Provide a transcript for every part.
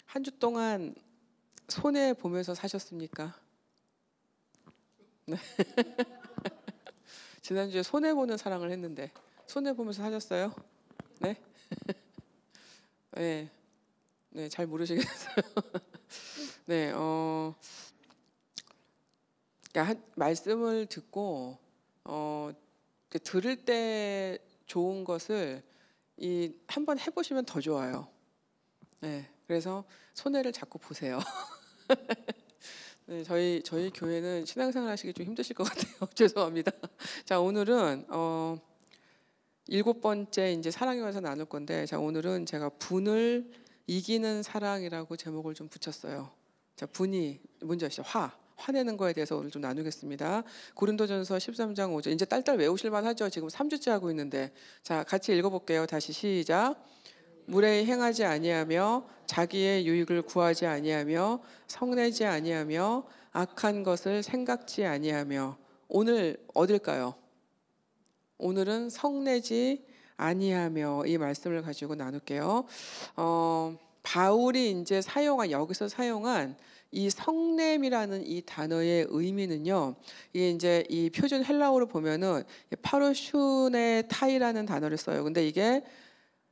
한 주 동안 손해 보면서 사셨습니까? 네. 지난주에 손해 보는 사랑을 했는데 손해 보면서 사셨어요? 네? 네. 네, 잘 모르시겠어요. 네, 그러니까 말씀을 듣고 들을 때 좋은 것을 한번 해보시면 더 좋아요. 네, 그래서 손해를 자꾸 보세요. 네, 저희 교회는 신앙생활 하시기 좀 힘드실 것 같아요. 죄송합니다. 자, 오늘은 7번째 이제 사랑에 관해서 나눌 건데, 자, 오늘은 제가 분을 이기는 사랑이라고 제목을 좀 붙였어요. 자, 분이 뭔지 아시죠? 화내는 거에 대해서 오늘 좀 나누겠습니다. 고린도전서 13장 5절. 이제 딸딸 외우실 만하죠? 지금 3주째 하고 있는데. 자, 같이 읽어볼게요. 다시 시작. 무례히 행하지 아니하며 자기의 유익을 구하지 아니하며 성내지 아니하며 악한 것을 생각지 아니하며. 오늘 어딜까요? 오늘은 성내지 아니하며 이 말씀을 가지고 나눌게요. 바울이 이제 여기서 사용한 이 성냄이라는 이 단어의 의미는요. 이게 이제 이 표준 헬라어로 보면은 파르슈네 타이라는 단어를 써요. 근데 이게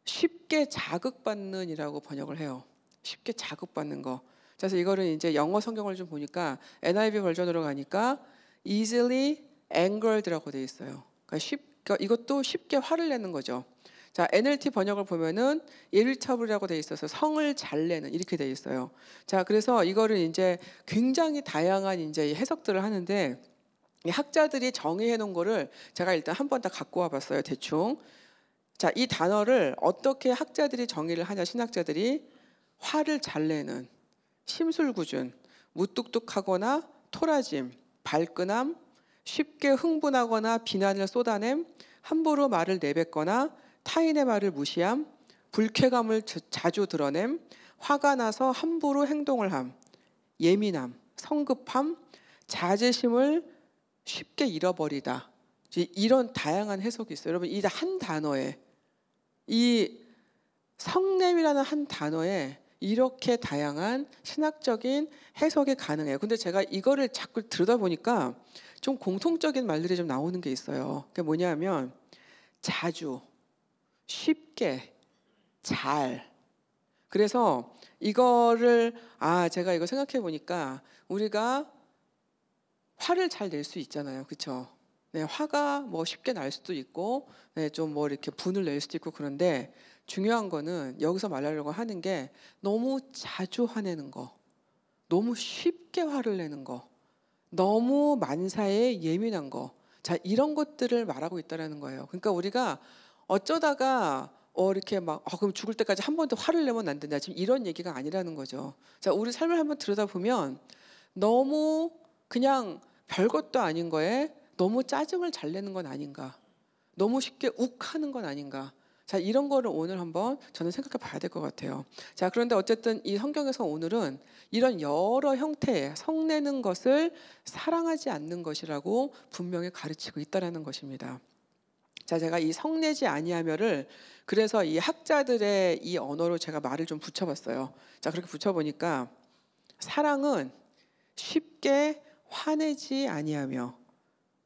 쉽게 자극받는이라고 번역을 해요. 쉽게 자극받는 거. 그래서 이거를 이제 영어 성경을 좀 보니까 NIV 버전으로 가니까 easily angered라고 돼 있어요. 그러니까 이것도 쉽게 화를 내는 거죠. 자, NLT 번역을 보면은 irritable이라고 돼 있어서 성을 잘 내는 이렇게 돼 있어요. 자, 그래서 이거를 이제 굉장히 다양한 이제 해석들을 하는데 이 학자들이 정의해 놓은 거를 제가 일단 한 번 다 갖고 와봤어요. 대충. 자, 이 단어를 어떻게 학자들이 정의를 하냐, 신학자들이 화를 잘 내는, 심술궂은, 무뚝뚝하거나 토라짐, 발끈함, 쉽게 흥분하거나 비난을 쏟아냄, 함부로 말을 내뱉거나 타인의 말을 무시함, 불쾌감을 자주 드러냄, 화가 나서 함부로 행동을 함, 예민함, 성급함, 자제심을 쉽게 잃어버리다. 이런 다양한 해석이 있어요. 여러분, 이 한 단어에, 이 성냄이라는 한 단어에 이렇게 다양한 신학적인 해석이 가능해요. 근데 제가 이거를 자꾸 들여다보니까 좀 공통적인 말들이 좀 나오는 게 있어요. 그게 뭐냐면 자주, 쉽게, 잘. 그래서 이거를 제가 이거 생각해 보니까 우리가 화를 잘 낼 수 있잖아요. 그렇죠? 네, 화가 뭐 쉽게 날 수도 있고 네, 좀 뭐 이렇게 분을 낼 수도 있고 그런데 중요한 거는 여기서 말하려고 하는 게 너무 자주 화내는 거, 너무 쉽게 화를 내는 거, 너무 만사에 예민한 거. 자, 이런 것들을 말하고 있다라는 거예요. 그러니까 우리가 어쩌다가 이렇게 막 그럼 죽을 때까지 한 번 더 화를 내면 안 된다. 지금 이런 얘기가 아니라는 거죠. 자, 우리 삶을 한번 들여다보면 너무 그냥 별것도 아닌 거에 너무 짜증을 잘 내는 건 아닌가. 너무 쉽게 욱하는 건 아닌가. 자, 이런 거를 오늘 한번 저는 생각해 봐야 될 것 같아요. 자, 그런데 어쨌든 이 성경에서 오늘은 이런 여러 형태의 성내는 것을 사랑하지 않는 것이라고 분명히 가르치고 있다라는 것입니다. 자, 제가 이 성내지 아니하며를 그래서 이 학자들의 이 언어로 제가 말을 좀 붙여봤어요. 자, 그렇게 붙여보니까 사랑은 쉽게 화내지 아니하며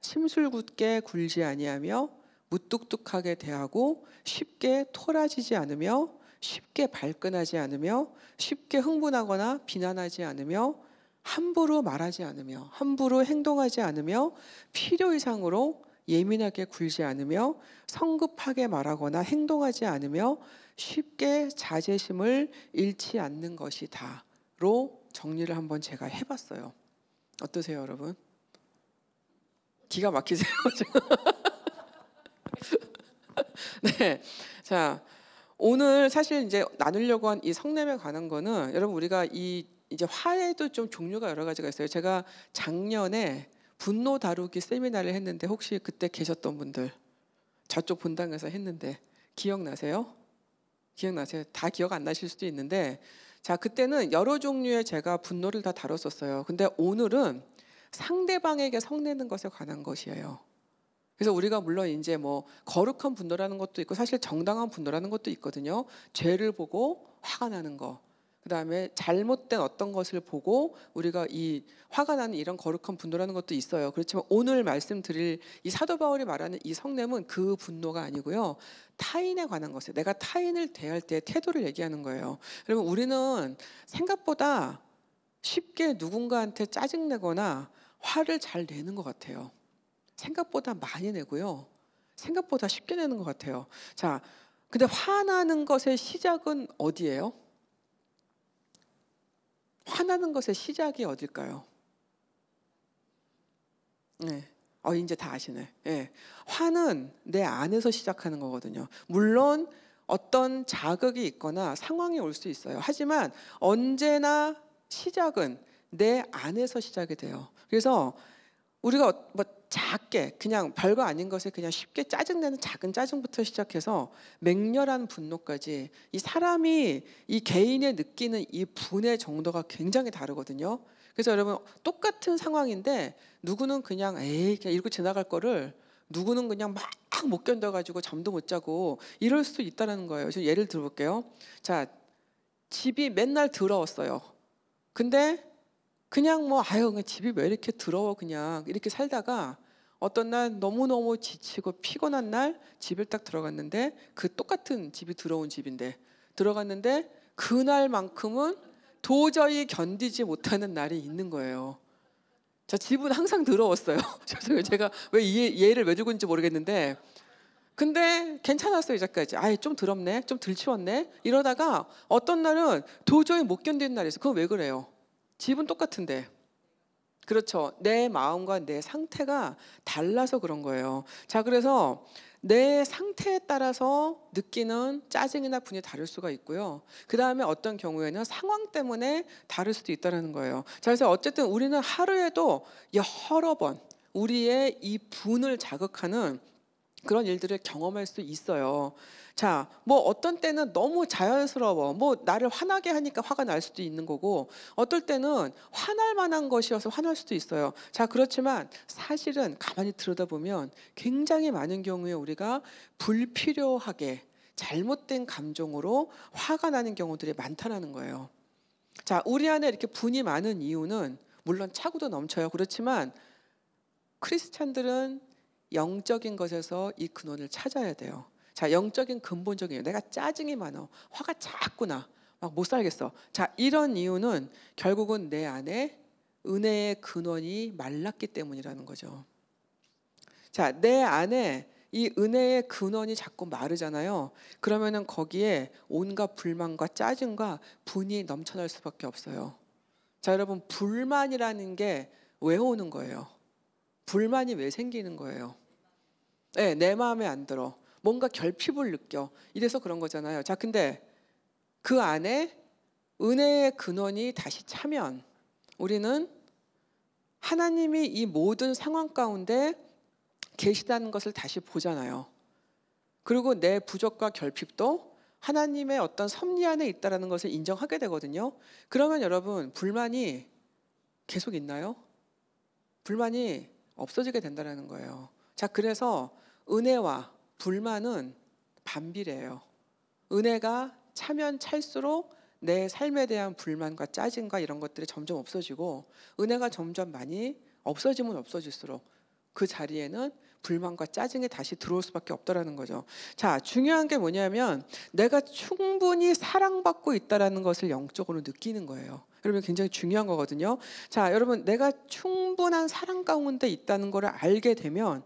심술궂게 굴지 아니하며 무뚝뚝하게 대하고 쉽게 토라지지 않으며 쉽게 발끈하지 않으며 쉽게 흥분하거나 비난하지 않으며 함부로 말하지 않으며 함부로 행동하지 않으며 필요 이상으로 예민하게 굴지 않으며 성급하게 말하거나 행동하지 않으며 쉽게 자제심을 잃지 않는 것이다로 정리를 한번 제가 해봤어요. 어떠세요, 여러분? 기가 막히세요? 네. 자, 오늘 사실 이제 나누려고 한 이 성냄에 관한 거는 여러분 우리가 이제 화에도 좀 종류가 여러 가지가 있어요. 제가 작년에 분노 다루기 세미나를 했는데 혹시 그때 계셨던 분들 저쪽 본당에서 했는데 기억나세요? 기억나세요? 다 기억 안 나실 수도 있는데 자, 그때는 여러 종류의 제가 분노를 다 다뤘었어요. 근데 오늘은 상대방에게 성내는 것에 관한 것이에요. 그래서 우리가 물론 이제 뭐 거룩한 분노라는 것도 있고 사실 정당한 분노라는 것도 있거든요. 죄를 보고 화가 나는 거. 그다음에 잘못된 어떤 것을 보고 우리가 이 화가 나는 이런 거룩한 분노라는 것도 있어요. 그렇지만 오늘 말씀드릴 이 사도 바울이 말하는 이 성냄은 그 분노가 아니고요. 타인에 관한 것에 내가 타인을 대할 때 태도를 얘기하는 거예요. 여러분 우리는 생각보다 쉽게 누군가한테 짜증내거나 화를 잘 내는 것 같아요. 생각보다 많이 내고요. 생각보다 쉽게 내는 것 같아요. 자, 근데 화나는 것의 시작은 어디예요? 화나는 것의 시작이 어딜까요? 네. 이제 다 아시네. 네. 화는 내 안에서 시작하는 거거든요. 물론 어떤 자극이 있거나 상황이 올 수 있어요. 하지만 언제나 시작은 내 안에서 시작이 돼요. 그래서 우리가 뭐 작게 그냥 별거 아닌 것에 그냥 쉽게 짜증내는 작은 짜증부터 시작해서 맹렬한 분노까지 이 사람이 이 개인의 느끼는 이 분의 정도가 굉장히 다르거든요. 그래서 여러분 똑같은 상황인데 누구는 그냥 에이 그냥 이러고 지나갈 거를 누구는 그냥 막 못 견뎌가지고 잠도 못 자고 이럴 수 있다는 거예요. 저 예를 들어볼게요. 자, 집이 맨날 더러웠어요. 근데 그냥 뭐 그냥 집이 왜 이렇게 더러워 그냥 이렇게 살다가 어떤 날 너무너무 지치고 피곤한 날 집을 딱 들어갔는데 그 똑같은 집이 더러운 집인데 들어갔는데 그날만큼은 도저히 견디지 못하는 날이 있는 거예요. 자, 집은 항상 더러웠어요. 죄송해요. 제가 왜 이 예를 왜 들고 있는지 모르겠는데 근데 괜찮았어요. 이제까지. 좀 더럽네. 좀 덜 치웠네. 이러다가 어떤 날은 도저히 못 견디는 날이 있어요. 그건 왜 그래요? 집은 똑같은데. 그렇죠. 내 마음과 내 상태가 달라서 그런 거예요. 자, 그래서 내 상태에 따라서 느끼는 짜증이나 분이 다를 수가 있고요. 그 다음에 어떤 경우에는 상황 때문에 다를 수도 있다는 거예요. 자, 그래서 어쨌든 우리는 하루에도 여러 번 우리의 이 분을 자극하는 그런 일들을 경험할 수 있어요. 자, 뭐 어떤 때는 너무 자연스러워. 뭐 나를 화나게 하니까 화가 날 수도 있는 거고 어떨 때는 화날 만한 것이어서 화날 수도 있어요. 자, 그렇지만 사실은 가만히 들여다보면 굉장히 많은 경우에 우리가 불필요하게 잘못된 감정으로 화가 나는 경우들이 많다는 거예요. 자, 우리 안에 이렇게 분이 많은 이유는 물론 차고도 넘쳐요. 그렇지만 크리스찬들은 영적인 것에서 이 근원을 찾아야 돼요. 자, 영적인 근본적인 내가 짜증이 많아, 화가 자꾸 나, 막 못 살겠어. 자, 이런 이유는 결국은 내 안에 은혜의 근원이 말랐기 때문이라는 거죠. 자, 내 안에 이 은혜의 근원이 자꾸 마르잖아요. 그러면은 거기에 온갖 불만과 짜증과 분이 넘쳐날 수밖에 없어요. 자, 여러분 불만이라는 게 왜 오는 거예요? 불만이 왜 생기는 거예요? 네, 내 마음에 안 들어. 뭔가 결핍을 느껴. 이래서 그런 거잖아요. 자, 근데 그 안에 은혜의 근원이 다시 차면 우리는 하나님이 이 모든 상황 가운데 계시다는 것을 다시 보잖아요. 그리고 내 부족과 결핍도 하나님의 어떤 섭리 안에 있다는 것을 인정하게 되거든요. 그러면 여러분 불만이 계속 있나요? 불만이 없어지게 된다는 거예요. 자, 그래서 은혜와 불만은 반비례해요. 은혜가 차면 찰수록 내 삶에 대한 불만과 짜증과 이런 것들이 점점 없어지고 은혜가 점점 많이 없어지면 없어질수록 그 자리에는 불만과 짜증이 다시 들어올 수밖에 없다라는 거죠. 자, 중요한 게 뭐냐면 내가 충분히 사랑받고 있다라는 것을 영적으로 느끼는 거예요. 여러분 굉장히 중요한 거거든요. 자, 여러분 내가 충분한 사랑 가운데 있다는 것을 알게 되면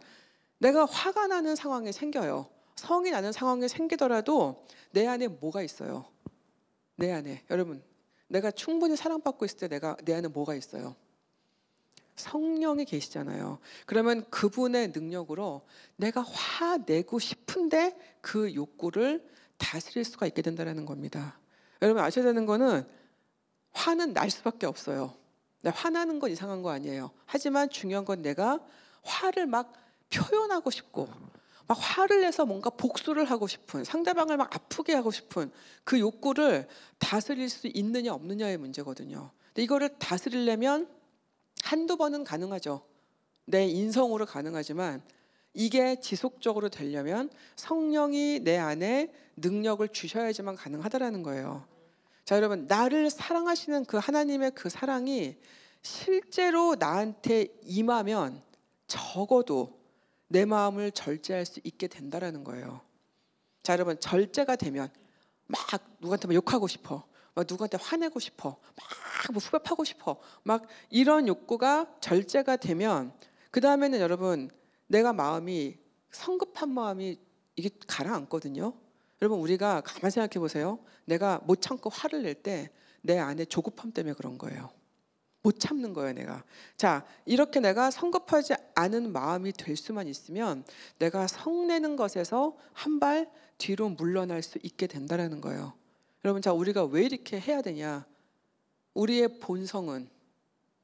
내가 화가 나는 상황이 생겨요. 성이 나는 상황이 생기더라도 내 안에 뭐가 있어요? 내 안에 여러분 내가 충분히 사랑받고 있을 때 내 안에 뭐가 있어요? 성령이 계시잖아요. 그러면 그분의 능력으로 내가 화내고 싶은데 그 욕구를 다스릴 수가 있게 된다는 겁니다. 여러분 아셔야 되는 거는 화는 날 수밖에 없어요. 화나는 건 이상한 거 아니에요. 하지만 중요한 건 내가 화를 막 표현하고 싶고 막 화를 내서 뭔가 복수를 하고 싶은 상대방을 막 아프게 하고 싶은 그 욕구를 다스릴 수 있느냐 없느냐의 문제거든요. 근데 이거를 다스리려면 한두 번은 가능하죠. 내 인성으로 가능하지만 이게 지속적으로 되려면 성령이 내 안에 능력을 주셔야지만 가능하다라는 거예요. 자, 여러분, 나를 사랑하시는 그 하나님의 그 사랑이 실제로 나한테 임하면 적어도 내 마음을 절제할 수 있게 된다라는 거예요. 자, 여러분, 절제가 되면 막 누구한테 막 욕하고 싶어, 막 누구한테 화내고 싶어, 막뭐 후벼파고 싶어, 막 이런 욕구가 절제가 되면 그 다음에는 여러분, 내가 마음이 성급한 마음이 이게 가라앉거든요. 여러분, 우리가 가만 생각해 보세요. 내가 못 참고 화를 낼 때 내 안에 조급함 때문에 그런 거예요. 못 참는 거예요, 내가. 자, 이렇게 내가 성급하지 않은 마음이 될 수만 있으면 내가 성내는 것에서 한 발 뒤로 물러날 수 있게 된다라는 거예요. 여러분, 자, 우리가 왜 이렇게 해야 되냐? 우리의 본성은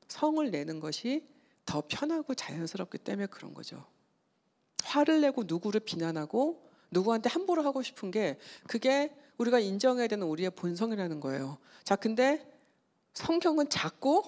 성을 내는 것이 더 편하고 자연스럽기 때문에 그런 거죠. 화를 내고 누구를 비난하고 누구한테 함부로 하고 싶은 게 그게 우리가 인정해야 되는 우리의 본성이라는 거예요. 자, 근데 성경은 자꾸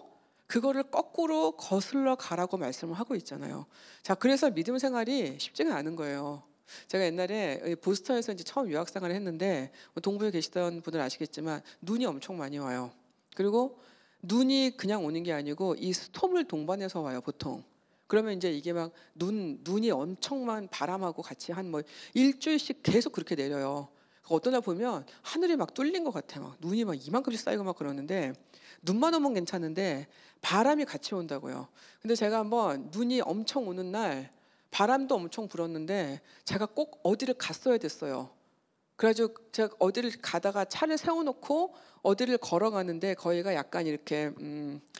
그거를 거꾸로 거슬러 가라고 말씀을 하고 있잖아요. 자, 그래서 믿음 생활이 쉽지가 않은 거예요. 제가 옛날에 보스턴에서 이제 처음 유학 생활을 했는데 동부에 계시던 분들 아시겠지만 눈이 엄청 많이 와요. 그리고 눈이 그냥 오는 게 아니고 이 스톰을 동반해서 와요, 보통. 그러면 이제 이게 막 눈이 엄청난 바람하고 같이 한 뭐 일주일씩 계속 그렇게 내려요. 어떤 날 보면 하늘이 막 뚫린 것 같아. 막 눈이 막 이만큼씩 쌓이고 막 그러는데 눈만 오면 괜찮은데 바람이 같이 온다고요. 근데 제가 한번 눈이 엄청 오는 날 바람도 엄청 불었는데 제가 꼭 어디를 갔어야 됐어요. 그래가지고 제가 어디를 가다가 차를 세워놓고 어디를 걸어가는데 거기가 약간 이렇게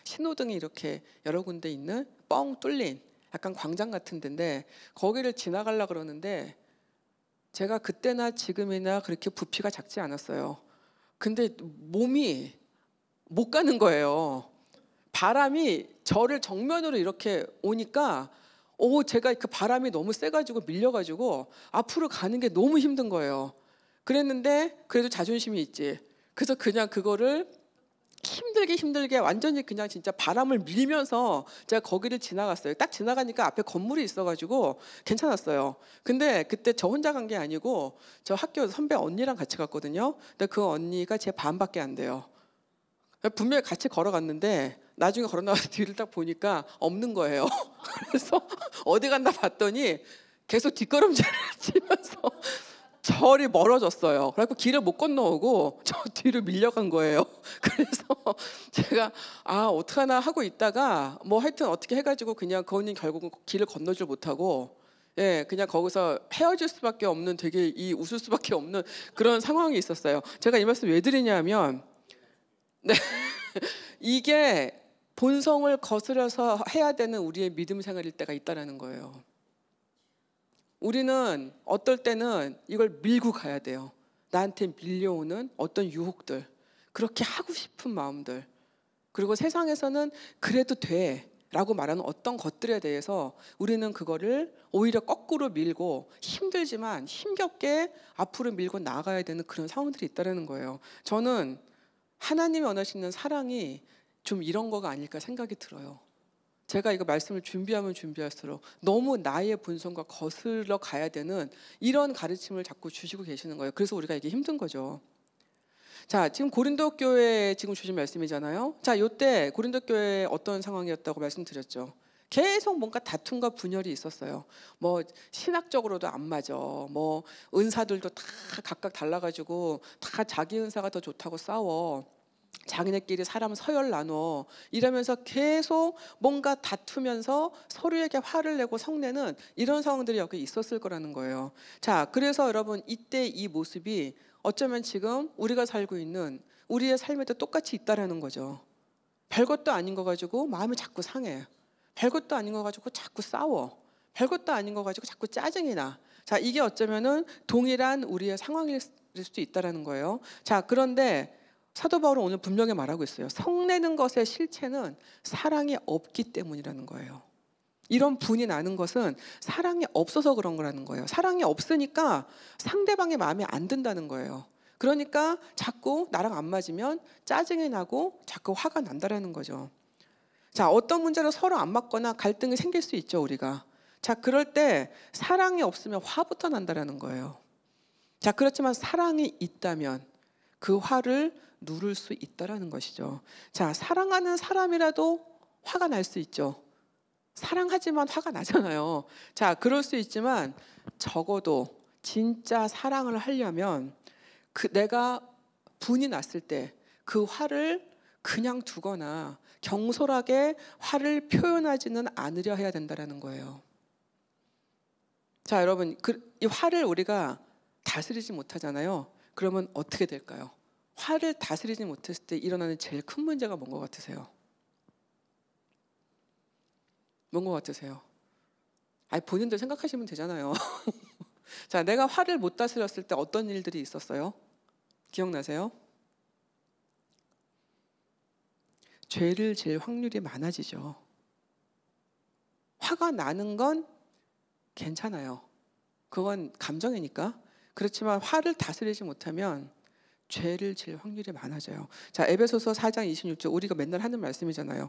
신호등이 이렇게 여러 군데 있는 뻥 뚫린 약간 광장 같은 데인데 거기를 지나가려고 그러는데 제가 그때나 지금이나 그렇게 부피가 작지 않았어요. 근데 몸이 못 가는 거예요. 바람이 저를 정면으로 이렇게 오니까 제가 그 바람이 너무 세가지고 밀려가지고 앞으로 가는 게 너무 힘든 거예요. 그랬는데 그래도 자존심이 있지. 그래서 그냥 그거를 힘들게 완전히 그냥 진짜 바람을 밀면서 제가 거기를 지나갔어요. 딱 지나가니까 앞에 건물이 있어가지고 괜찮았어요. 근데 그때 저 혼자 간 게 아니고 저 학교 선배 언니랑 같이 갔거든요. 근데 그 언니가 제 반밖에 안 돼요. 분명히 같이 걸어갔는데 나중에 걸어 나와서 뒤를 딱 보니까 없는 거예요. 그래서 어디 갔나 봤더니 계속 뒷걸음질을 치면서 저리 멀어졌어요. 그래서 길을 못 건너오고 저 뒤로 밀려간 거예요. 그래서 제가 어떡하나 하고 있다가 뭐 하여튼 어떻게 해가지고 그냥 그언니 결국은 길을 건너질 못하고 그냥 거기서 헤어질 수밖에 없는 되게 웃을 수밖에 없는 그런 상황이 있었어요. 제가 이 말씀 왜 드리냐면 네. 이게 본성을 거스려서 해야 되는 우리의 믿음 생활일 때가 있다라는 거예요. 우리는 어떨 때는 이걸 밀고 가야 돼요. 나한테 밀려오는 어떤 유혹들, 그렇게 하고 싶은 마음들, 그리고 세상에서는 그래도 돼 라고 말하는 어떤 것들에 대해서 우리는 그거를 오히려 거꾸로 밀고 힘들지만 힘겹게 앞으로 밀고 나가야 되는 그런 상황들이 있다는 거예요. 저는 하나님이 원하시는 사랑이 좀 이런 거가 아닐까 생각이 들어요. 제가 이거 말씀을 준비하면 준비할수록 너무 나의 본성과 거슬러 가야 되는 이런 가르침을 자꾸 주시고 계시는 거예요. 그래서 우리가 이게 힘든 거죠. 자, 지금 고린도 교회에 지금 주신 말씀이잖아요. 자, 이때 고린도 교회 어떤 상황이었다고 말씀드렸죠. 계속 뭔가 다툼과 분열이 있었어요. 뭐 신학적으로도 안 맞아. 뭐 은사들도 다 각각 달라가지고 다 자기 은사가 더 좋다고 싸워. 자기네끼리 사람 서열 나눠 이러면서 계속 뭔가 다투면서 서로에게 화를 내고 성내는 이런 상황들이 여기 있었을 거라는 거예요. 자, 그래서 여러분 이때 이 모습이 어쩌면 지금 우리가 살고 있는 우리의 삶에도 똑같이 있다라는 거죠. 별것도 아닌 거 가지고 마음이 자꾸 상해. 별것도 아닌 거 가지고 자꾸 싸워. 별것도 아닌 거 가지고 자꾸 짜증이 나. 자, 이게 어쩌면은 동일한 우리의 상황일 수도 있다라는 거예요. 자, 그런데 사도 바울은 오늘 분명히 말하고 있어요. 성내는 것의 실체는 사랑이 없기 때문이라는 거예요. 이런 분이 나는 것은 사랑이 없어서 그런 거라는 거예요. 사랑이 없으니까 상대방의 마음에 안 든다는 거예요. 그러니까 자꾸 나랑 안 맞으면 짜증이 나고 자꾸 화가 난다라는 거죠. 자, 어떤 문제로 서로 안 맞거나 갈등이 생길 수 있죠, 우리가. 자, 그럴 때 사랑이 없으면 화부터 난다라는 거예요. 자, 그렇지만 사랑이 있다면 그 화를 누를 수 있다라는 것이죠. 자, 사랑하는 사람이라도 화가 날 수 있죠. 사랑하지만 화가 나잖아요. 자, 그럴 수 있지만 적어도 진짜 사랑을 하려면 내가 분이 났을 때 그 화를 그냥 두거나 경솔하게 화를 표현하지는 않으려 해야 된다는 거예요. 자, 여러분, 이 화를 우리가 다스리지 못하잖아요. 그러면 어떻게 될까요? 화를 다스리지 못했을 때 일어나는 제일 큰 문제가 뭔 것 같으세요? 뭔 것 같으세요? 본인들 생각하시면 되잖아요. 자, 내가 화를 못 다스렸을 때 어떤 일들이 있었어요? 기억나세요? 죄를 지을 확률이 많아지죠. 화가 나는 건 괜찮아요. 그건 감정이니까. 그렇지만 화를 다스리지 못하면 죄를 지을 확률이 많아져요. 자, 에베소서 4장 26절 우리가 맨날 하는 말씀이잖아요.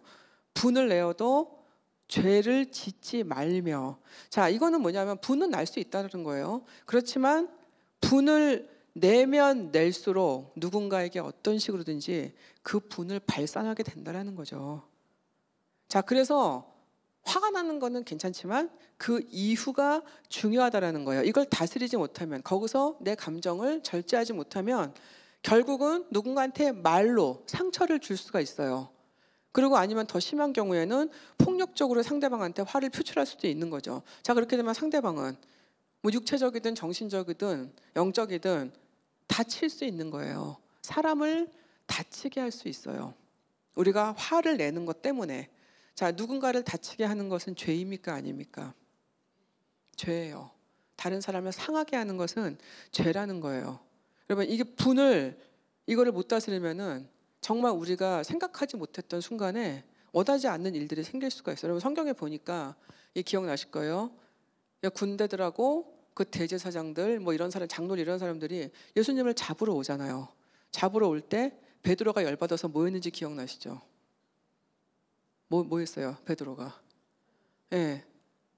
분을 내어도 죄를 짓지 말며. 자, 이거는 뭐냐면 분은 날 수 있다는 거예요. 그렇지만 분을 내면 낼수록 누군가에게 어떤 식으로든지 그 분을 발산하게 된다는 거죠. 자, 그래서 화가 나는 거는 괜찮지만 그 이후가 중요하다라는 거예요. 이걸 다스리지 못하면, 거기서 내 감정을 절제하지 못하면 결국은 누군가한테 말로 상처를 줄 수가 있어요. 그리고 아니면 더 심한 경우에는 폭력적으로 상대방한테 화를 표출할 수도 있는 거죠. 자, 그렇게 되면 상대방은 뭐 육체적이든 정신적이든 영적이든 다칠 수 있는 거예요. 사람을 다치게 할 수 있어요. 우리가 화를 내는 것 때문에. 자, 누군가를 다치게 하는 것은 죄입니까? 아닙니까? 죄예요. 다른 사람을 상하게 하는 것은 죄라는 거예요. 여러분, 이게 이거를 못 다스리면은 정말 우리가 생각하지 못했던 순간에 원하지 않는 일들이 생길 수가 있어요. 여러분, 성경에 보니까 기억나실 거예요. 군대들하고 그 대제사장들 뭐 이런 사람, 장로들 이런 사람들이 예수님을 잡으러 오잖아요. 잡으러 올 때 베드로가 열받아서 뭐 했는지 기억나시죠? 뭐 했어요? 베드로가. 예.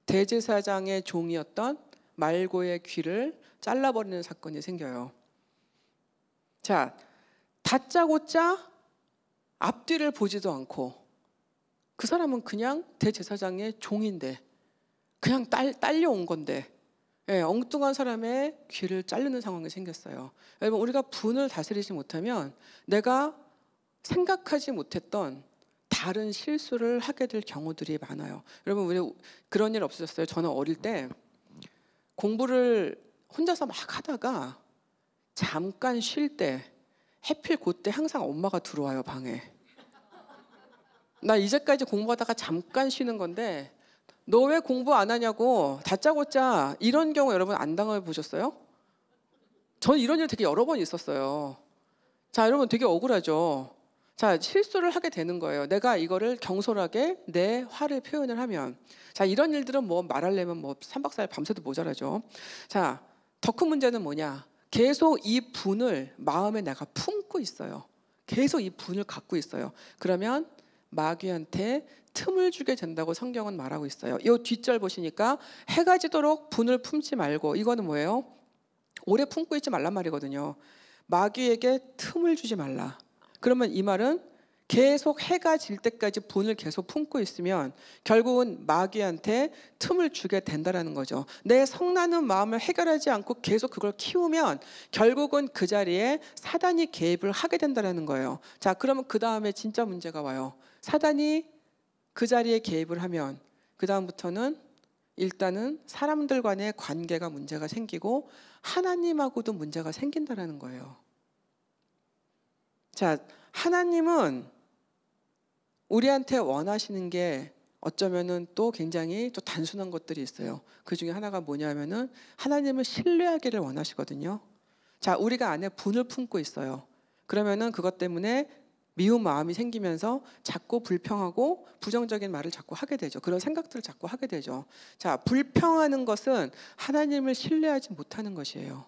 대제사장의 종이었던 말고의 귀를 잘라버리는 사건이 생겨요. 자, 다짜고짜 앞뒤를 보지도 않고 그 사람은 그냥 대제사장의 종인데 그냥 딸려온 건데 엉뚱한 사람의 귀를 자르는 상황이 생겼어요. 여러분, 우리가 분을 다스리지 못하면 내가 생각하지 못했던 다른 실수를 하게 될 경우들이 많아요. 여러분, 우리 그런 일 없으셨어요? 저는 어릴 때 공부를 혼자서 막 하다가 잠깐 쉴 때 해필 그때 항상 엄마가 들어와요, 방에. 나 이제까지 공부하다가 잠깐 쉬는 건데 너 왜 공부 안 하냐고 다짜고짜 이런 경우 여러분 안 당해보셨어요? 저는 이런 일 되게 여러 번 있었어요. 자, 여러분 되게 억울하죠. 자, 실수를 하게 되는 거예요. 내가 이거를 경솔하게 내 화를 표현을 하면. 자, 이런 일들은 뭐 말하려면 뭐 3박 4일 밤새도 모자라죠. 자, 더 큰 문제는 뭐냐? 계속 이 분을 마음에 내가 품고 있어요. 계속 이 분을 갖고 있어요. 그러면 마귀한테 틈을 주게 된다고 성경은 말하고 있어요. 이 뒷절 보시니까 해가 지도록 분을 품지 말고, 이거는 뭐예요? 오래 품고 있지 말란 말이거든요. 마귀에게 틈을 주지 말라. 그러면 이 말은 계속 해가 질 때까지 분을 계속 품고 있으면 결국은 마귀한테 틈을 주게 된다는 거죠. 내 성나는 마음을 해결하지 않고 계속 그걸 키우면 결국은 그 자리에 사단이 개입을 하게 된다는 거예요. 자, 그러면 그 다음에 진짜 문제가 와요. 사단이 그 자리에 개입을 하면 그 다음부터는 일단은 사람들 간의 관계가 문제가 생기고 하나님하고도 문제가 생긴다는 거예요. 자, 하나님은 우리한테 원하시는 게 어쩌면은 또 굉장히 또 단순한 것들이 있어요. 그 중에 하나가 뭐냐면은 하나님을 신뢰하기를 원하시거든요. 자, 우리가 안에 분을 품고 있어요. 그러면은 그것 때문에 미운 마음이 생기면서 자꾸 불평하고 부정적인 말을 자꾸 하게 되죠. 그런 생각들을 자꾸 하게 되죠. 자, 불평하는 것은 하나님을 신뢰하지 못하는 것이에요.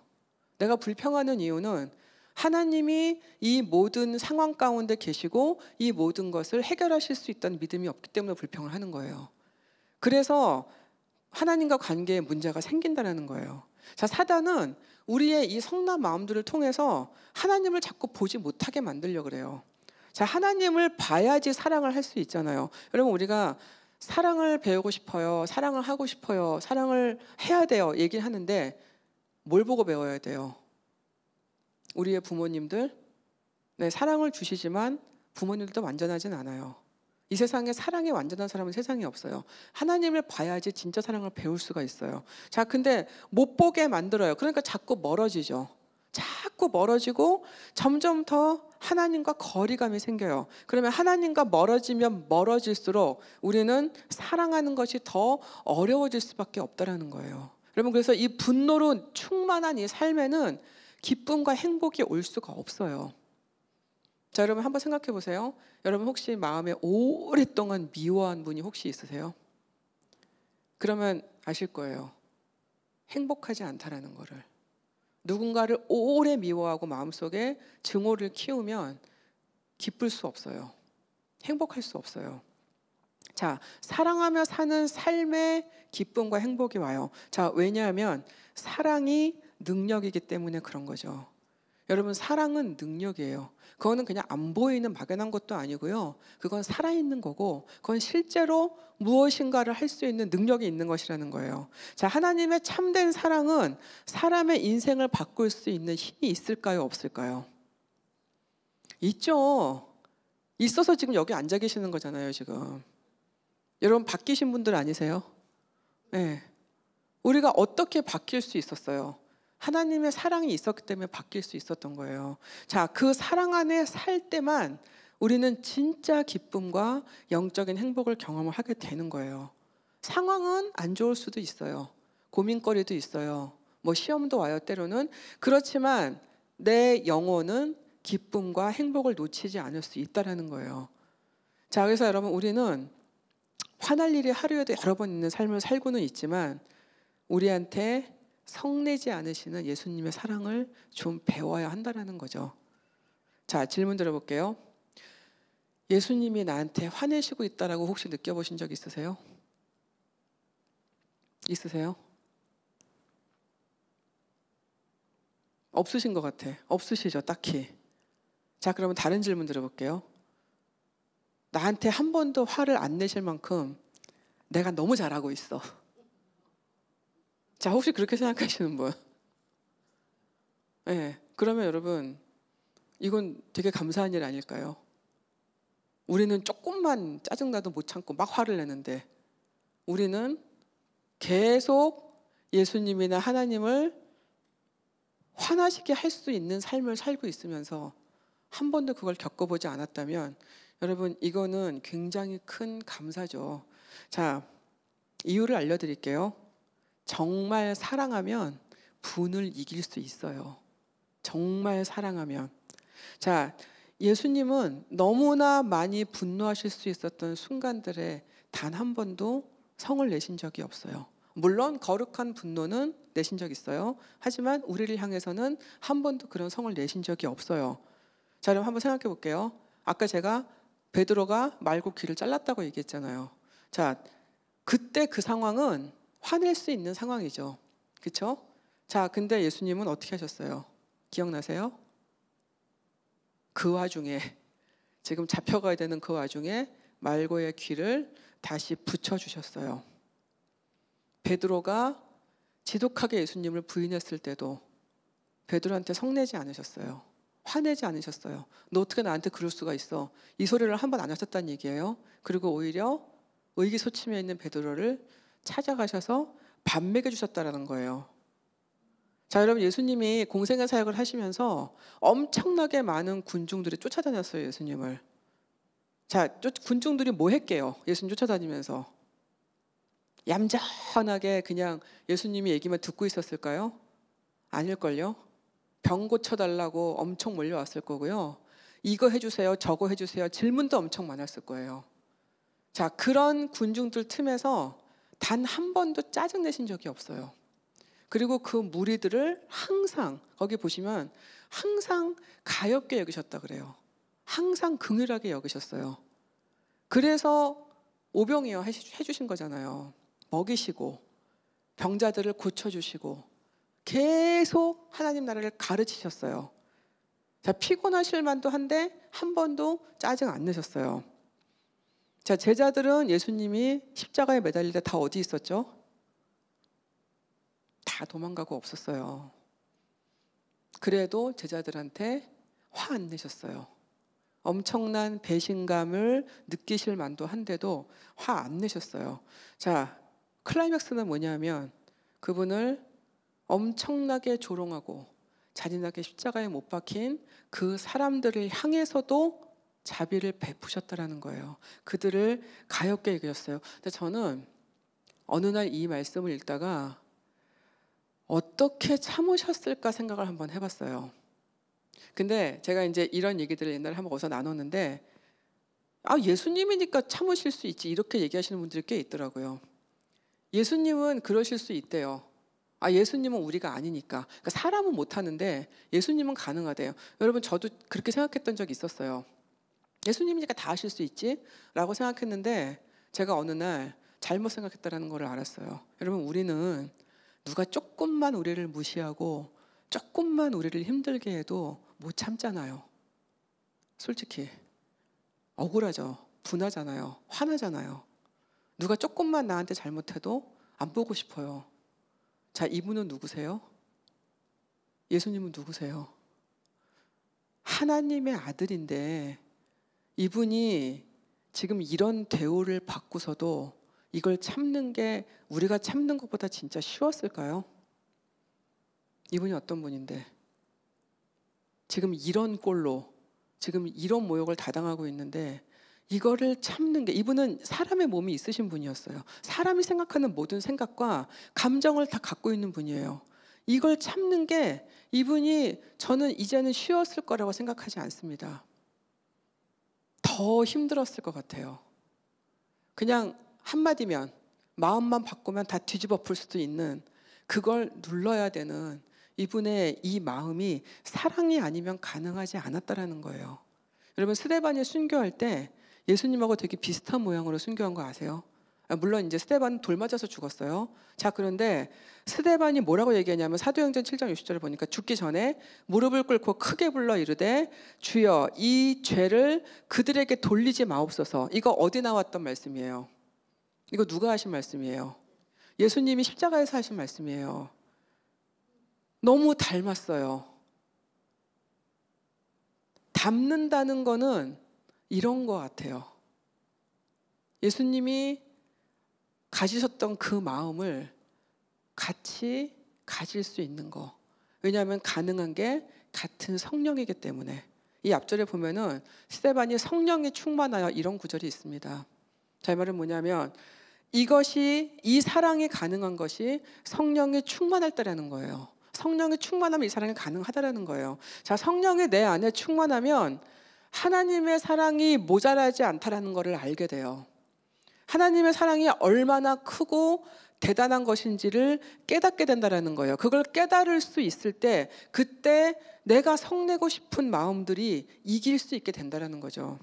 내가 불평하는 이유는 하나님이 이 모든 상황 가운데 계시고 이 모든 것을 해결하실 수 있다는 믿음이 없기 때문에 불평을 하는 거예요. 그래서 하나님과 관계에 문제가 생긴다는 거예요. 자, 사단은 우리의 이 성난 마음들을 통해서 하나님을 자꾸 보지 못하게 만들려고 그래요. 자, 하나님을 봐야지 사랑을 할 수 있잖아요. 여러분, 우리가 사랑을 배우고 싶어요. 사랑을 하고 싶어요. 사랑을 해야 돼요. 얘기를 하는데 뭘 보고 배워야 돼요? 우리의 부모님들, 네, 사랑을 주시지만 부모님들도 완전하진 않아요. 이 세상에 사랑이 완전한 사람은 세상에 없어요. 하나님을 봐야지 진짜 사랑을 배울 수가 있어요. 자, 근데 못 보게 만들어요. 그러니까 자꾸 멀어지죠. 자꾸 멀어지고 점점 더 하나님과 거리감이 생겨요. 그러면 하나님과 멀어지면 멀어질수록 우리는 사랑하는 것이 더 어려워질 수밖에 없다라는 거예요. 여러분, 그래서 이 분노로 충만한 이 삶에는 기쁨과 행복이 올 수가 없어요. 자, 여러분 한번 생각해 보세요. 여러분 혹시 마음에 오랫동안 미워한 분이 혹시 있으세요? 그러면 아실 거예요. 행복하지 않다라는 거를. 누군가를 오래 미워하고 마음속에 증오를 키우면 기쁠 수 없어요. 행복할 수 없어요. 자, 사랑하며 사는 삶의 기쁨과 행복이 와요. 자, 왜냐하면 사랑이 능력이기 때문에 그런 거죠. 여러분, 사랑은 능력이에요. 그거는 그냥 안 보이는 막연한 것도 아니고요. 그건 살아있는 거고, 그건 실제로 무엇인가를 할 수 있는 능력이 있는 것이라는 거예요. 자, 하나님의 참된 사랑은 사람의 인생을 바꿀 수 있는 힘이 있을까요? 없을까요? 있죠. 있어서 지금 여기 앉아 계시는 거잖아요, 지금. 여러분, 바뀌신 분들 아니세요? 네. 우리가 어떻게 바뀔 수 있었어요? 하나님의 사랑이 있었기 때문에 바뀔 수 있었던 거예요. 자, 그 사랑 안에 살 때만 우리는 진짜 기쁨과 영적인 행복을 경험을 하게 되는 거예요. 상황은 안 좋을 수도 있어요. 고민거리도 있어요. 뭐 시험도 와요, 때로는. 그렇지만 내 영혼은 기쁨과 행복을 놓치지 않을 수 있다는 거예요. 자, 그래서 여러분, 우리는 화날 일이 하루에도 여러 번 있는 삶을 살고는 있지만 우리한테 성내지 않으시는 예수님의 사랑을 좀 배워야 한다는 거죠. 자, 질문 드려볼게요. 예수님이 나한테 화내시고 있다라고 혹시 느껴보신 적 있으세요? 있으세요? 없으신 것 같아. 없으시죠, 딱히. 자, 그러면 다른 질문 드려볼게요. 나한테 한 번도 화를 안 내실 만큼 내가 너무 잘하고 있어. 자, 혹시 그렇게 생각하시는 분? 네, 그러면 여러분, 이건 되게 감사한 일 아닐까요? 우리는 조금만 짜증나도 못 참고 막 화를 내는데 우리는 계속 예수님이나 하나님을 화나시게 할 수 있는 삶을 살고 있으면서 한 번도 그걸 겪어보지 않았다면 여러분, 이거는 굉장히 큰 감사죠. 자, 이유를 알려드릴게요. 정말 사랑하면 분을 이길 수 있어요. 정말 사랑하면. 자, 예수님은 너무나 많이 분노하실 수 있었던 순간들에 단 한 번도 성을 내신 적이 없어요. 물론 거룩한 분노는 내신 적 있어요. 하지만 우리를 향해서는 한 번도 그런 성을 내신 적이 없어요. 자, 그럼 한번 생각해 볼게요. 아까 제가 베드로가 말고 귀를 잘랐다고 얘기했잖아요. 자, 그때 그 상황은 화낼 수 있는 상황이죠. 그렇죠? 자, 근데 예수님은 어떻게 하셨어요? 기억나세요? 그 와중에, 지금 잡혀가야 되는 그 와중에 말고의 귀를 다시 붙여주셨어요. 베드로가 지독하게 예수님을 부인했을 때도 베드로한테 성내지 않으셨어요. 화내지 않으셨어요. 너 어떻게 나한테 그럴 수가 있어? 이 소리를 한 번 안 하셨다는 얘기예요. 그리고 오히려 의기소침해 있는 베드로를 찾아가셔서 밥 먹여주셨다는 거예요. 자, 여러분, 예수님이 공생의 사역을 하시면서 엄청나게 많은 군중들이 쫓아다녔어요, 예수님을. 자, 군중들이 뭐 했게요? 예수님 쫓아다니면서. 얌전하게 그냥 예수님이 얘기만 듣고 있었을까요? 아닐걸요? 병 고쳐달라고 엄청 몰려왔을 거고요. 이거 해주세요, 저거 해주세요. 질문도 엄청 많았을 거예요. 자, 그런 군중들 틈에서 단 한 번도 짜증내신 적이 없어요. 그리고 그 무리들을 항상, 거기 보시면 항상 가엾게 여기셨다 그래요. 항상 긍휼하게 여기셨어요. 그래서 오병이어 해주신 거잖아요. 먹이시고 병자들을 고쳐주시고 계속 하나님 나라를 가르치셨어요. 자, 피곤하실 만도 한데 한 번도 짜증 안 내셨어요. 자, 제자들은 예수님이 십자가에 매달릴 때 다 어디 있었죠? 다 도망가고 없었어요. 그래도 제자들한테 화 안 내셨어요. 엄청난 배신감을 느끼실 만도 한데도 화 안 내셨어요. 자, 클라이맥스는 뭐냐면 그분을 엄청나게 조롱하고 잔인하게 십자가에 못 박힌 그 사람들을 향해서도 자비를 베푸셨다라는 거예요. 그들을 가엾게 여겼어요. 근데 저는 어느 날 이 말씀을 읽다가 어떻게 참으셨을까 생각을 한번 해봤어요. 근데 제가 이제 이런 얘기들을 옛날에 한번 어디서 나눴는데, 예수님이니까 참으실 수 있지, 이렇게 얘기하시는 분들이 꽤 있더라고요. 예수님은 그러실 수 있대요. 예수님은 우리가 아니니까. 그러니까 사람은 못하는데 예수님은 가능하대요. 여러분, 저도 그렇게 생각했던 적이 있었어요. 예수님이니까 다 하실 수 있지? 라고 생각했는데 제가 어느 날 잘못 생각했다는 걸 알았어요. 여러분, 우리는 누가 조금만 우리를 무시하고 조금만 우리를 힘들게 해도 못 참잖아요. 솔직히 억울하죠. 분하잖아요. 화나잖아요. 누가 조금만 나한테 잘못해도 안 보고 싶어요. 자, 이분은 누구세요? 예수님은 누구세요? 하나님의 아들인데 이분이 지금 이런 대우를 받고서도 이걸 참는 게 우리가 참는 것보다 진짜 쉬웠을까요? 이분이 어떤 분인데 지금 이런 꼴로 지금 이런 모욕을 다당하고 있는데 이거를 참는 게, 이분은 사람의 몸이 있으신 분이었어요. 사람이 생각하는 모든 생각과 감정을 다 갖고 있는 분이에요. 이걸 참는 게 이분이, 저는 이제는 쉬웠을 거라고 생각하지 않습니다. 더 힘들었을 것 같아요. 그냥 한마디면, 마음만 바꾸면 다 뒤집어 풀 수도 있는, 그걸 눌러야 되는 이분의 이 마음이 사랑이 아니면 가능하지 않았다라는 거예요. 여러분, 스데반이 순교할 때 예수님하고 되게 비슷한 모양으로 순교한 거 아세요? 물론 이제 스데반은 돌 맞아서 죽었어요. 자, 그런데 스데반이 뭐라고 얘기하냐면 사도행전 7장 60절을 보니까 죽기 전에 무릎을 꿇고 크게 불러 이르되 주여 이 죄를 그들에게 돌리지 마옵소서. 이거 어디 나왔던 말씀이에요? 이거 누가 하신 말씀이에요? 예수님이 십자가에서 하신 말씀이에요. 너무 닮았어요. 닮는다는 거는 이런 거 같아요. 예수님이 가지셨던 그 마음을 같이 가질 수 있는 거. 왜냐하면 가능한 게 같은 성령이기 때문에. 이 앞절에 보면은 스데반이 성령에 충만하여 이런 구절이 있습니다. 자, 이 말은 뭐냐면 이 사랑이 가능한 것이 성령에 충만할 때라는 거예요. 성령이 충만하면 이 사랑이 가능하다라는 거예요. 자, 성령이 내 안에 충만하면 하나님의 사랑이 모자라지 않다라는 것을 알게 돼요. 하나님의 사랑이 얼마나 크고 대단한 것인지를 깨닫게 된다라는 거예요. 그걸 깨달을 수 있을 때 그때 내가 성내고 싶은 마음들이 이길 수 있게 된다라는 거죠.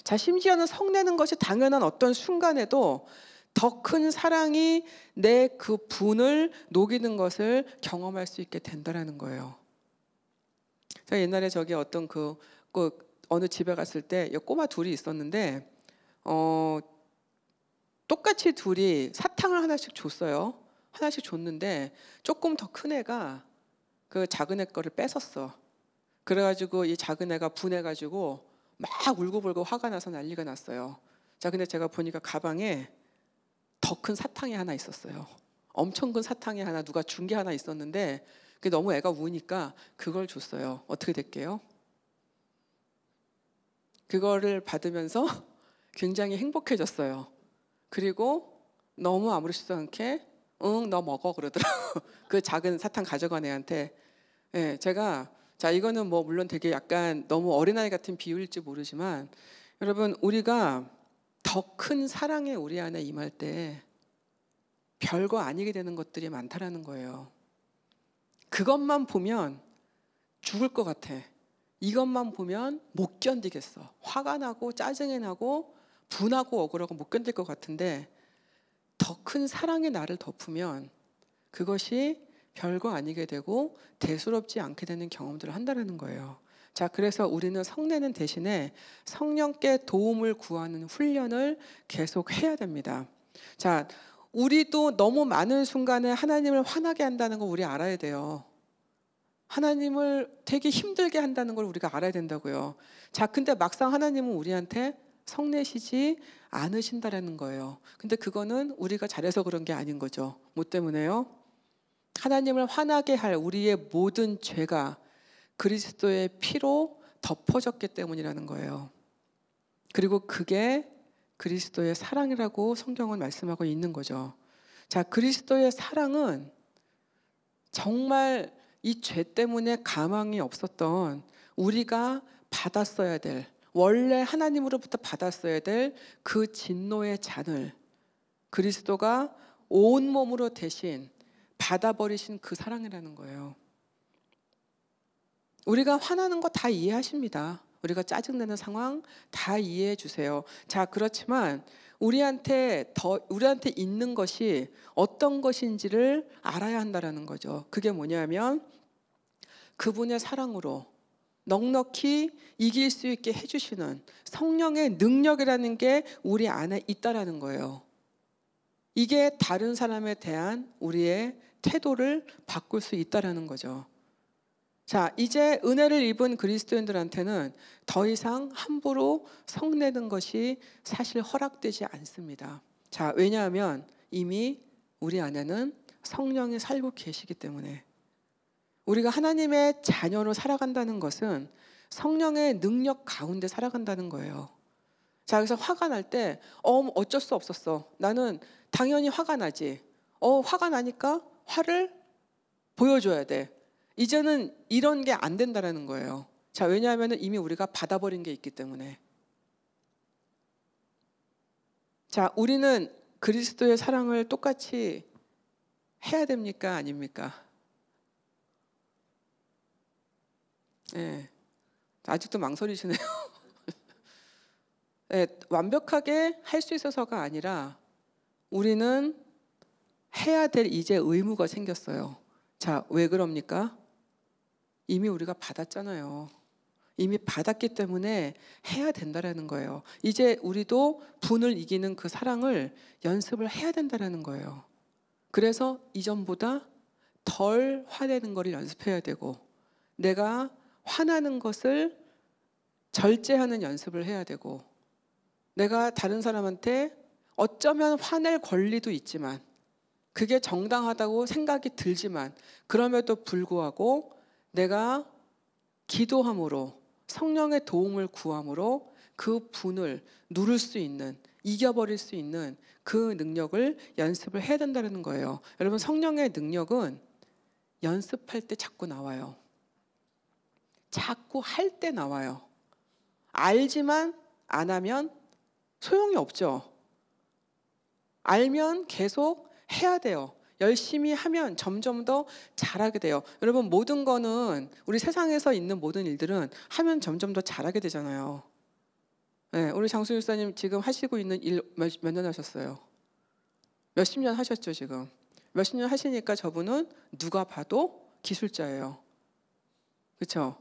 자, 심지어는 성내는 것이 당연한 어떤 순간에도 더 큰 사랑이 내 그 분을 녹이는 것을 경험할 수 있게 된다라는 거예요. 제가 옛날에 저기 어떤 어느 집에 갔을 때 꼬마 둘이 있었는데 똑같이 둘이 사탕을 하나씩 줬어요. 하나씩 줬는데 조금 더 큰 애가 그 작은 애 거를 뺏었어. 그래가지고 이 작은 애가 분해가지고 막 울고불고 화가 나서 난리가 났어요. 자, 근데 제가 보니까 가방에 더 큰 사탕이 하나 있었어요. 엄청 큰 사탕이 하나, 누가 준 게 하나 있었는데 그게 너무 애가 우니까 그걸 줬어요. 어떻게 될게요? 그거를 받으면서 굉장히 행복해졌어요. 그리고 너무 아무렇지도 않게 응, 너 먹어 그러더라고. 그 작은 사탕 가져간 애한테. 네, 제가 자, 이거는 뭐 물론 되게 약간 너무 어린아이 같은 비유일지 모르지만 여러분, 우리가 더 큰 사랑에 우리 안에 임할 때 별거 아니게 되는 것들이 많다라는 거예요. 그것만 보면 죽을 것 같아. 이것만 보면 못 견디겠어. 화가 나고 짜증이 나고 분하고 억울하고 못 견딜 것 같은데 더 큰 사랑이 나를 덮으면 그것이 별거 아니게 되고 대수롭지 않게 되는 경험들을 한다는 거예요. 자, 그래서 우리는 성내는 대신에 성령께 도움을 구하는 훈련을 계속 해야 됩니다. 자, 우리도 너무 많은 순간에 하나님을 화나게 한다는 거 우리 알아야 돼요. 하나님을 되게 힘들게 한다는 걸 우리가 알아야 된다고요. 자, 근데 막상 하나님은 우리한테 성내시지 않으신다라는 거예요. 근데 그거는 우리가 잘해서 그런 게 아닌 거죠. 뭐 때문에요? 하나님을 화나게 할 우리의 모든 죄가 그리스도의 피로 덮어졌기 때문이라는 거예요. 그리고 그게 그리스도의 사랑이라고 성경은 말씀하고 있는 거죠. 자, 그리스도의 사랑은 정말 이 죄 때문에 가망이 없었던 우리가 받았어야 될, 원래 하나님으로부터 받았어야 될 그 진노의 잔을 그리스도가 온몸으로 대신 받아버리신 그 사랑이라는 거예요. 우리가 화나는 거 다 이해하십니다. 우리가 짜증내는 상황 다 이해해 주세요. 자, 그렇지만 우리한테 있는 것이 어떤 것인지를 알아야 한다는 거죠. 그게 뭐냐면 그분의 사랑으로 넉넉히 이길 수 있게 해주시는 성령의 능력이라는 게 우리 안에 있다라는 거예요. 이게 다른 사람에 대한 우리의 태도를 바꿀 수 있다라는 거죠. 자, 이제 은혜를 입은 그리스도인들한테는 더 이상 함부로 성내는 것이 사실 허락되지 않습니다. 자, 왜냐하면 이미 우리 안에는 성령이 살고 계시기 때문에. 우리가 하나님의 자녀로 살아간다는 것은 성령의 능력 가운데 살아간다는 거예요. 자, 그래서 화가 날 때 어쩔 수 없었어. 나는 당연히 화가 나지. 화가 나니까 화를 보여줘야 돼. 이제는 이런 게 안 된다라는 거예요. 자, 왜냐하면 이미 우리가 받아버린 게 있기 때문에. 자, 우리는 그리스도의 사랑을 똑같이 해야 됩니까? 아닙니까? 네, 아직도 망설이시네요. 네, 완벽하게 할 수 있어서가 아니라 우리는 해야 될 이제 의무가 생겼어요. 자, 왜 그럽니까? 이미 우리가 받았잖아요. 이미 받았기 때문에 해야 된다라는 거예요. 이제 우리도 분을 이기는 그 사랑을 연습을 해야 된다라는 거예요. 그래서 이전보다 덜 화내는 거를 연습해야 되고, 내가 화나는 것을 절제하는 연습을 해야 되고, 내가 다른 사람한테 어쩌면 화낼 권리도 있지만 그게 정당하다고 생각이 들지만 그럼에도 불구하고 내가 기도함으로 성령의 도움을 구함으로 그 분을 누를 수 있는, 이겨버릴 수 있는 그 능력을 연습을 해야 된다는 거예요. 여러분, 성령의 능력은 연습할 때 자꾸 나와요. 자꾸 할 때 나와요. 알지만 안 하면 소용이 없죠. 알면 계속 해야 돼요. 열심히 하면 점점 더 잘하게 돼요. 여러분, 모든 거는 우리 세상에서 있는 모든 일들은 하면 점점 더 잘하게 되잖아요. 네, 우리 장수 일사님 지금 하시고 있는 일 몇 년 하셨어요? 몇십 년 하셨죠 지금? 몇십 년 하시니까 저분은 누가 봐도 기술자예요. 그렇죠?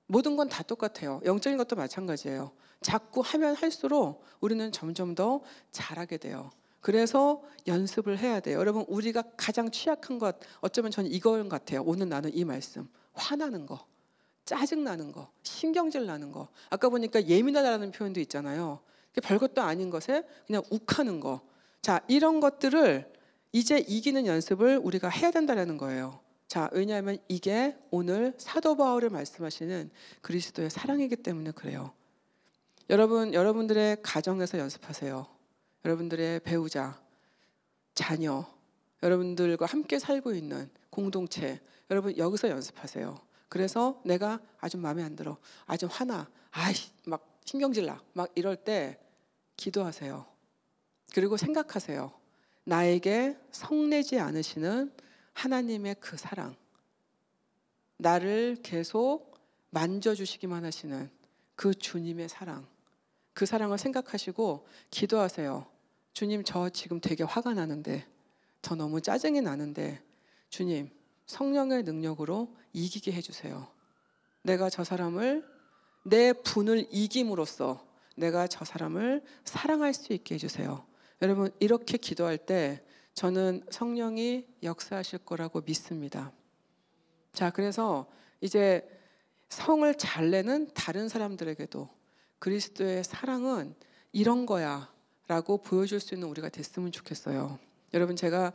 모든 건 다 똑같아요. 영적인 것도 마찬가지예요. 자꾸 하면 할수록 우리는 점점 더 잘하게 돼요. 그래서 연습을 해야 돼요. 여러분, 우리가 가장 취약한 것 어쩌면 저는 이건 같아요. 오늘 나는 이 말씀, 화나는 거, 짜증나는 거, 신경질 나는 거. 아까 보니까 예민하다는 표현도 있잖아요. 별것도 아닌 것에 그냥 욱하는 거. 자, 이런 것들을 이제 이기는 연습을 우리가 해야 된다는 거예요. 자, 왜냐하면 이게 오늘 사도 바울이 말씀하시는 그리스도의 사랑이기 때문에 그래요. 여러분들의 가정에서 연습하세요. 여러분들의 배우자, 자녀, 여러분들과 함께 살고 있는 공동체, 여러분 여기서 연습하세요. 그래서 내가 아주 마음에 안 들어, 아주 화나, 막 신경질 나, 막 이럴 때 기도하세요. 그리고 생각하세요. 나에게 성내지 않으시는 하나님의 그 사랑, 나를 계속 만져주시기만 하시는 그 주님의 사랑, 그 사랑을 생각하시고 기도하세요. 주님, 저 지금 되게 화가 나는데, 저 너무 짜증이 나는데, 주님, 성령의 능력으로 이기게 해주세요. 내가 저 사람을 내 분을 이김으로써 내가 저 사람을 사랑할 수 있게 해주세요. 여러분 이렇게 기도할 때 저는 성령이 역사하실 거라고 믿습니다. 자, 그래서 이제 성을 잘 내는 다른 사람들에게도 그리스도의 사랑은 이런 거야 라고 보여줄 수 있는 우리가 됐으면 좋겠어요. 여러분 제가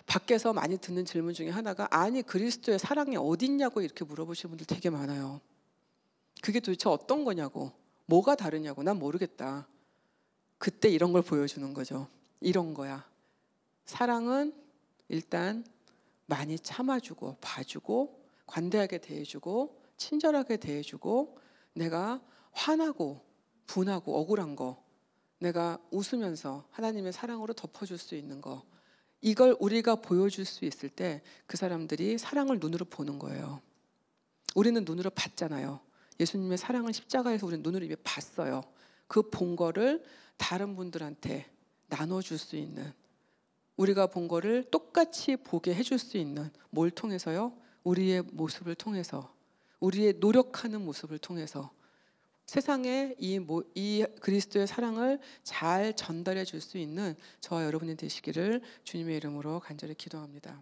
밖에서 많이 듣는 질문 중에 하나가 아니 그리스도의 사랑이 어딨냐고 이렇게 물어보시는 분들 되게 많아요. 그게 도대체 어떤 거냐고, 뭐가 다르냐고, 난 모르겠다. 그때 이런 걸 보여주는 거죠. 이런 거야. 사랑은 일단 많이 참아주고 봐주고 관대하게 대해주고 친절하게 대해주고 내가 화나고 분하고 억울한 거 내가 웃으면서 하나님의 사랑으로 덮어줄 수 있는 거, 이걸 우리가 보여줄 수 있을 때 그 사람들이 사랑을 눈으로 보는 거예요. 우리는 눈으로 봤잖아요. 예수님의 사랑을 십자가에서 우리는 눈으로 이미 봤어요. 그 본 거를 다른 분들한테 나눠줄 수 있는, 우리가 본 거를 똑같이 보게 해줄 수 있는, 뭘 통해서요? 우리의 모습을 통해서, 우리의 노력하는 모습을 통해서 세상에 이 그리스도의 사랑을 잘 전달해 줄 수 있는 저와 여러분이 되시기를 주님의 이름으로 간절히 기도합니다.